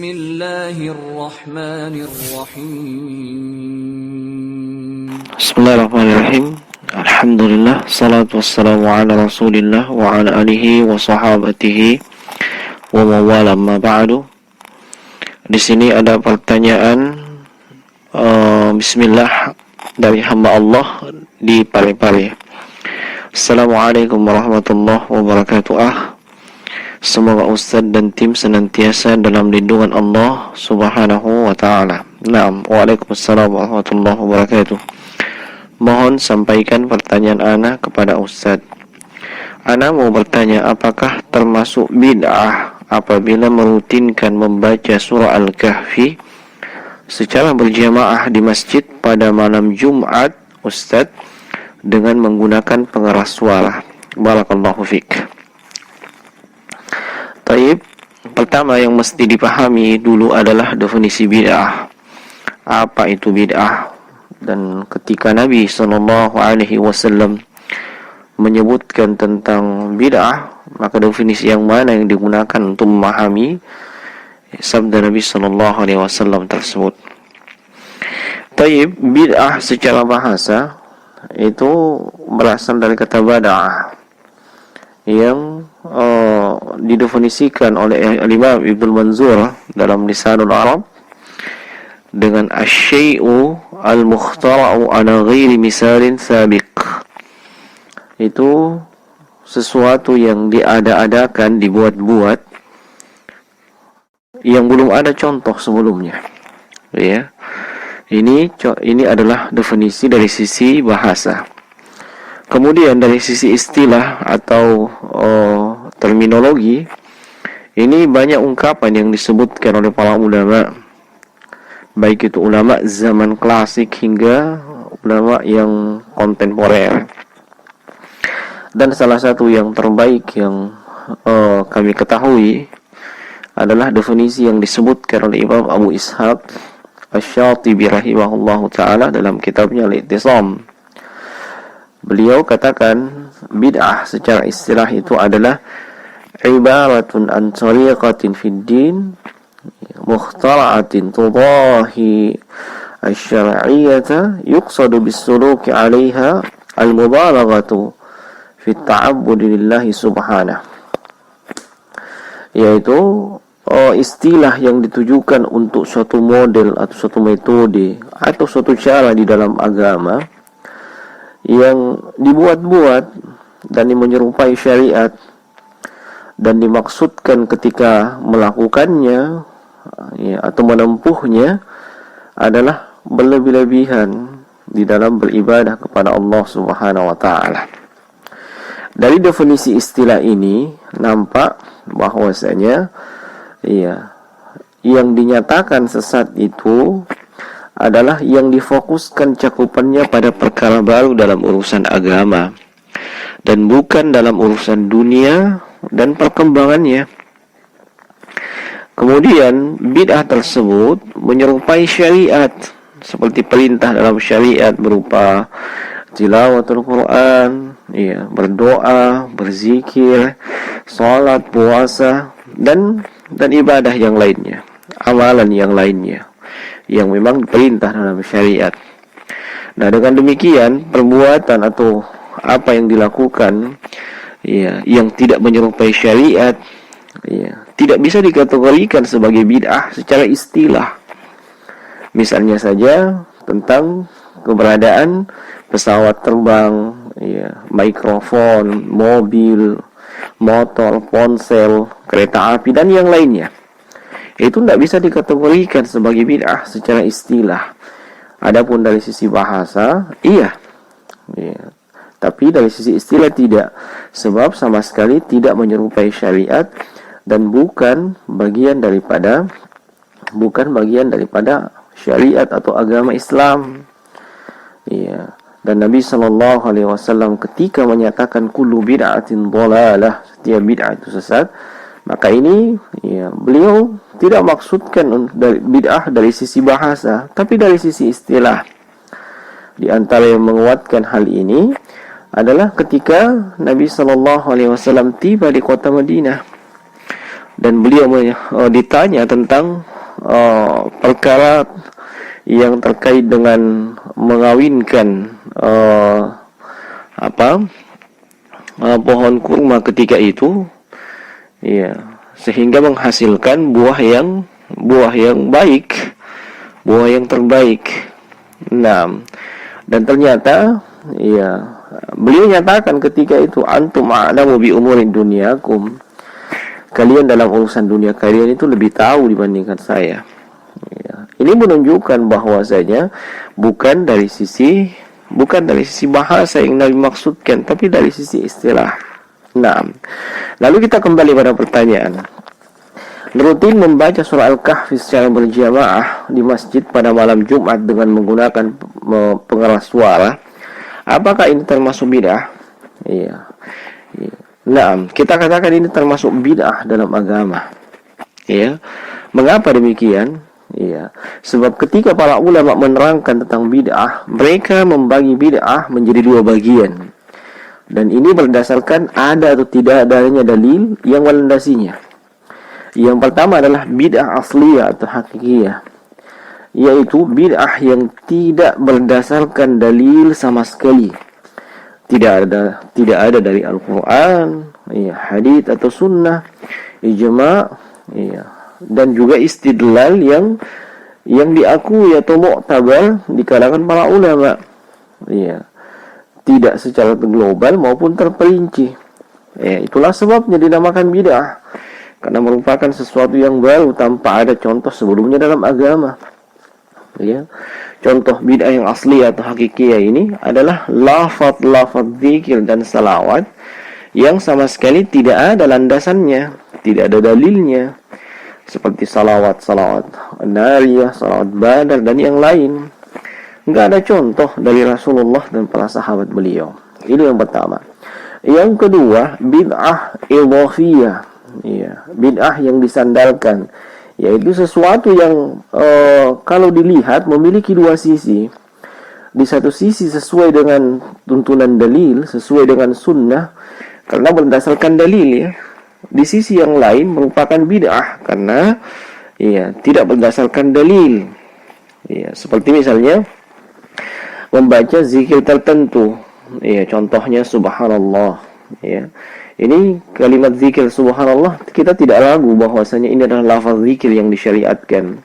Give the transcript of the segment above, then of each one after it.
Bismillahirrahmanirrahim. Bismillahirrahmanirrahim. Alhamdulillah, salatu wassalamu ala rasulillah wa ala alihi wa sahabatihi wa mawala ma ba'du. Di sini ada pertanyaan Bismillah dari hamba Allah di Parepare. Assalamualaikum warahmatullahi wabarakatuh. Semoga Ustaz dan tim senantiasa dalam lindungan Allah Subhanahu wa ta'ala. Naam, waalaikumsalam warahmatullahi wabarakatuh. Mohon sampaikan pertanyaan ana kepada Ustaz. Ana mau bertanya, apakah termasuk bid'ah apabila merutinkan membaca surah Al-Kahfi secara berjamaah di masjid pada malam Jumat, Ustaz, dengan menggunakan pengeras suara? Barakallahu fiik. Taib, pertama yang mesti dipahami dulu adalah definisi bid'ah. Apa itu bid'ah? Dan ketika Nabi SAW menyebutkan tentang bid'ah, maka definisi yang mana yang digunakan untuk memahami sabda Nabi SAW tersebut? Taib, bid'ah secara bahasa itu berasal dari kata bada'ah yang didefinisikan oleh Imam Ibnu Manzur dalam Lisanul Arab dengan asy-syai'u al-mukhtara'u ala ghairi misalin sabiq. Itu sesuatu yang diada-adakan, dibuat-buat, yang belum ada contoh sebelumnya. Ya. Ini adalah definisi dari sisi bahasa. Kemudian dari sisi istilah atau terminologi, ini banyak ungkapan yang disebutkan oleh para ulama, baik itu ulama zaman klasik hingga ulama yang kontemporer. Dan salah satu yang terbaik yang kami ketahui adalah definisi yang disebutkan oleh Imam Abu Ishaq Asy-Syatibi rahimahullahu ta'ala dalam kitabnya Al-I'tisam. Beliau katakan bid'ah secara istilah itu adalah ibaratun an tariqatin fid din mukhtara'atin tudahi asy-syar'iyyata yuqsadu bis-suluki 'alayha al-mubalaghatu fi at-ta'abbudi lillahi subhanahu. Yaitu istilah yang ditujukan untuk suatu model atau suatu metode atau suatu cara di dalam agama yang dibuat-buat dan menyerupai syariat dan dimaksudkan ketika melakukannya atau menempuhnya adalah berlebih-lebihan di dalam beribadah kepada Allah Subhanahu wa ta'ala. Dari definisi istilah ini nampak bahwasanya yang dinyatakan sesat itu adalah yang difokuskan cakupannya pada perkara baru dalam urusan agama dan bukan dalam urusan dunia dan perkembangannya. Kemudian bid'ah tersebut menyerupai syariat, seperti perintah dalam syariat berupa tilawatul Quran, berdoa, berzikir, salat, puasa, dan ibadah yang lainnya, amalan yang lainnya yang memang diperintah dalam syariat. Nah, dengan demikian perbuatan atau apa yang dilakukan yang tidak menyerupai syariat tidak bisa dikategorikan sebagai bid'ah secara istilah. Misalnya saja tentang keberadaan pesawat terbang, mikrofon, mobil, motor, ponsel, kereta api dan yang lainnya. Itu tidak bisa dikategorikan sebagai bid'ah secara istilah. Adapun dari sisi bahasa, iya. Tapi dari sisi istilah tidak, sebab sama sekali tidak menyerupai syariat dan bukan bagian daripada syariat atau agama Islam. Dan Nabi SAW ketika menyatakan kullu bid'atin dhalalah, setiap bid'ah itu sesat, maka ini beliau tidak maksudkan dari bid'ah dari sisi bahasa, tapi dari sisi istilah. Di antara yang menguatkan hal ini adalah ketika Nabi SAW tiba di kota Madinah dan beliau ditanya tentang perkara yang terkait dengan mengawinkan pohon kurma ketika itu, ya, sehingga menghasilkan buah yang baik, buah yang terbaik. Nah, dan ternyata, ya, beliau nyatakan ketika itu, antum a'lamu bi umuri dunyakum, kalian dalam urusan dunia kalian itu lebih tahu dibandingkan saya. Ya. Ini menunjukkan bahwasanya bukan dari sisi bahasa yang Nabi maksudkan, tapi dari sisi istilah. Nah, lalu kita kembali pada pertanyaan. Rutin membaca surah Al-Kahfi secara berjamaah di masjid pada malam Jumat dengan menggunakan pengeras suara, apakah ini termasuk bid'ah? Iya. Nah, kita katakan ini termasuk bid'ah dalam agama. Ya. Mengapa demikian? Iya. Sebab ketika para ulama menerangkan tentang bid'ah, mereka membagi bid'ah menjadi dua bagian. Dan ini berdasarkan ada atau tidak adanya dalil yang melandasinya. Yang pertama adalah bid'ah asliyah atau hakikiyah, yaitu bid'ah yang tidak berdasarkan dalil sama sekali. Tidak ada dari Al-Quran, ya, hadits atau sunnah, ijma', ya, dan juga istidlal yang diakui atau mu'tabar di kalangan para ulama, ya, tidak secara global maupun terperinci. Ya, itulah sebabnya dinamakan bid'ah, karena merupakan sesuatu yang baru tanpa ada contoh sebelumnya dalam agama. Ya. Contoh bid'ah yang asli atau hakikiyah ini adalah lafaz zikir dan salawat yang sama sekali tidak ada landasannya, tidak ada dalilnya, seperti salawat nariyah, salawat badar, dan yang lain. Enggak ada contoh dari Rasulullah dan para sahabat beliau. Ini yang pertama. Yang kedua, bid'ah idhafiyah, ya, bid'ah yang disandalkan, yaitu sesuatu yang kalau dilihat memiliki dua sisi. Di satu sisi sesuai dengan tuntunan dalil, sesuai dengan sunnah, karena berdasarkan dalil, ya. Di sisi yang lain merupakan bid'ah karena, ya, tidak berdasarkan dalil. Ya, seperti misalnya membaca zikir tertentu, ya, contohnya subhanallah, ya. Ini kalimat zikir subhanallah, kita tidak ragu bahwasanya ini adalah lafaz zikir yang disyariatkan.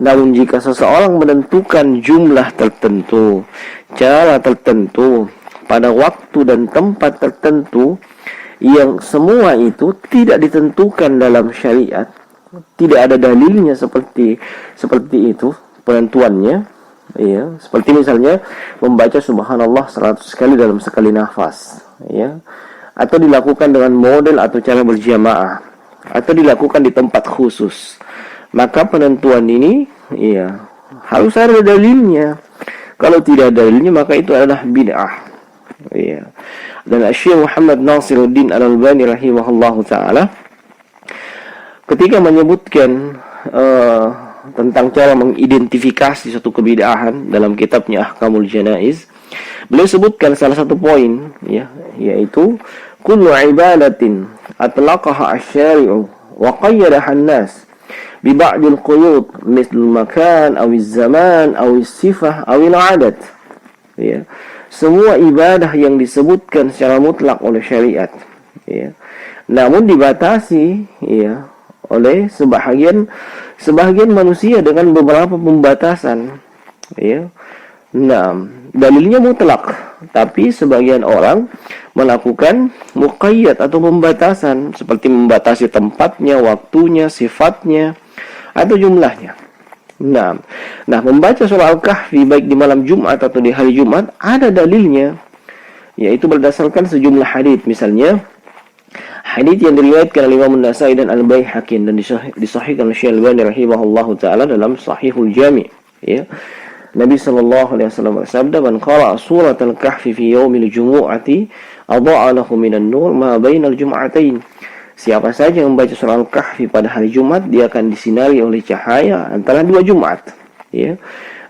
Namun jika seseorang menentukan jumlah tertentu, cara tertentu, pada waktu dan tempat tertentu, yang semua itu tidak ditentukan dalam syariat, tidak ada dalilnya seperti itu penentuannya, ya, seperti misalnya membaca subhanallah 100 kali dalam sekali nafas, ya, atau dilakukan dengan model atau cara berjamaah, atau dilakukan di tempat khusus, maka penentuan ini, ya, harus ada dalilnya. Kalau tidak ada dalilnya, maka itu adalah bid'ah, ya. Dan Syekh Muhammad Nasiruddin Al-Albani rahimahullahu taala ketika menyebutkan tentang cara mengidentifikasi suatu kebid'ahan dalam kitabnya Ahkamul Janaiz, beliau sebutkan salah satu poin, ya, yaitu kullu ibadatin atlaqaha asy-syari'u wa qayyadaha an-nas bi ba'dil quyud misl makan aw zaman aw sifah aw al-'adad. Ya, semua ibadah yang disebutkan secara mutlak oleh syariat, ya, namun dibatasi, ya, oleh sebahagian manusia dengan beberapa pembatasan, ya. Nah, dalilnya mutlak, tapi sebagian orang melakukan muqayyad atau pembatasan, seperti membatasi tempatnya, waktunya, sifatnya, atau jumlahnya. Nah, membaca surah Al-Kahfi baik di malam Jumat atau di hari Jumat ada dalilnya, yaitu berdasarkan sejumlah hadits. Misalnya hadits yang diriwayatkan oleh Imam An-Nasa'i dan Al-Baihaqi dan disahihkan oleh Syekh Al-Albani rahimahullahu taala dalam Sahihul Jami', ya. Nabi sallallahu alaihi wasallam bersabda, "Man qara'a surat Al-Kahfi fi yaumil jumu'ati, adha'a lahu minan nur ma bainal jum'atain." Siapa saja yang membaca surah Al-Kahfi pada hari Jumat, dia akan disinari oleh cahaya antara dua Jumat, ya.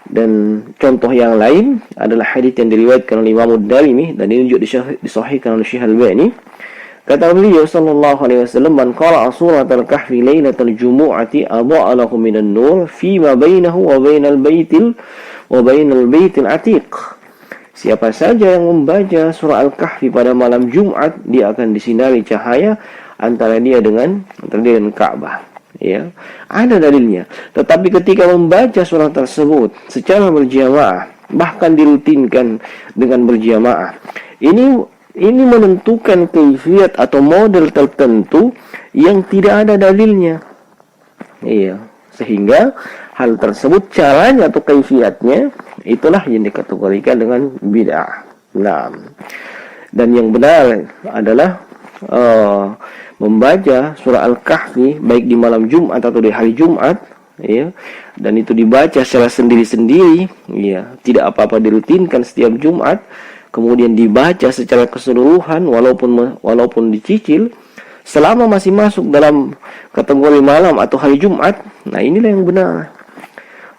Dan contoh yang lain adalah hadits yang diriwayatkan oleh Imam Ad-Darimi dan ini juga disahihkan oleh Syekh Al-Albani Kata beliau sallallahu alaihi wasallam, "Man qara'a surat al-kahfi lailatal jumu'ati adha'a lahu minan nur fi ma bainahu wa bainal baitil atiq." Siapa saja yang membaca surah Al-Kahfi pada malam Jumat, dia akan disinari cahaya antara dia dengan Ka'bah. Ya, ada dalilnya. Tetapi ketika membaca surah tersebut secara berjamaah, bahkan dirutinkan dengan berjamaah, ini menentukan kaifiat atau model tertentu yang tidak ada dalilnya. Iya, sehingga hal tersebut, caranya atau kaifiatnya, itulah yang dikategorikan dengan bid'ah. Nah, dan yang benar adalah membaca surah Al-Kahfi baik di malam Jumat atau di hari Jumat, ya, dan itu dibaca secara sendiri-sendiri, ya, tidak apa-apa dirutinkan setiap Jumat, kemudian dibaca secara keseluruhan walaupun dicicil, selama masih masuk dalam kategori malam atau hari Jumat. Nah, inilah yang benar,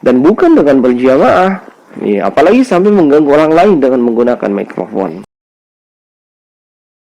dan bukan dengan berjamaah, ya, apalagi sampai mengganggu orang lain dengan menggunakan mikrofon.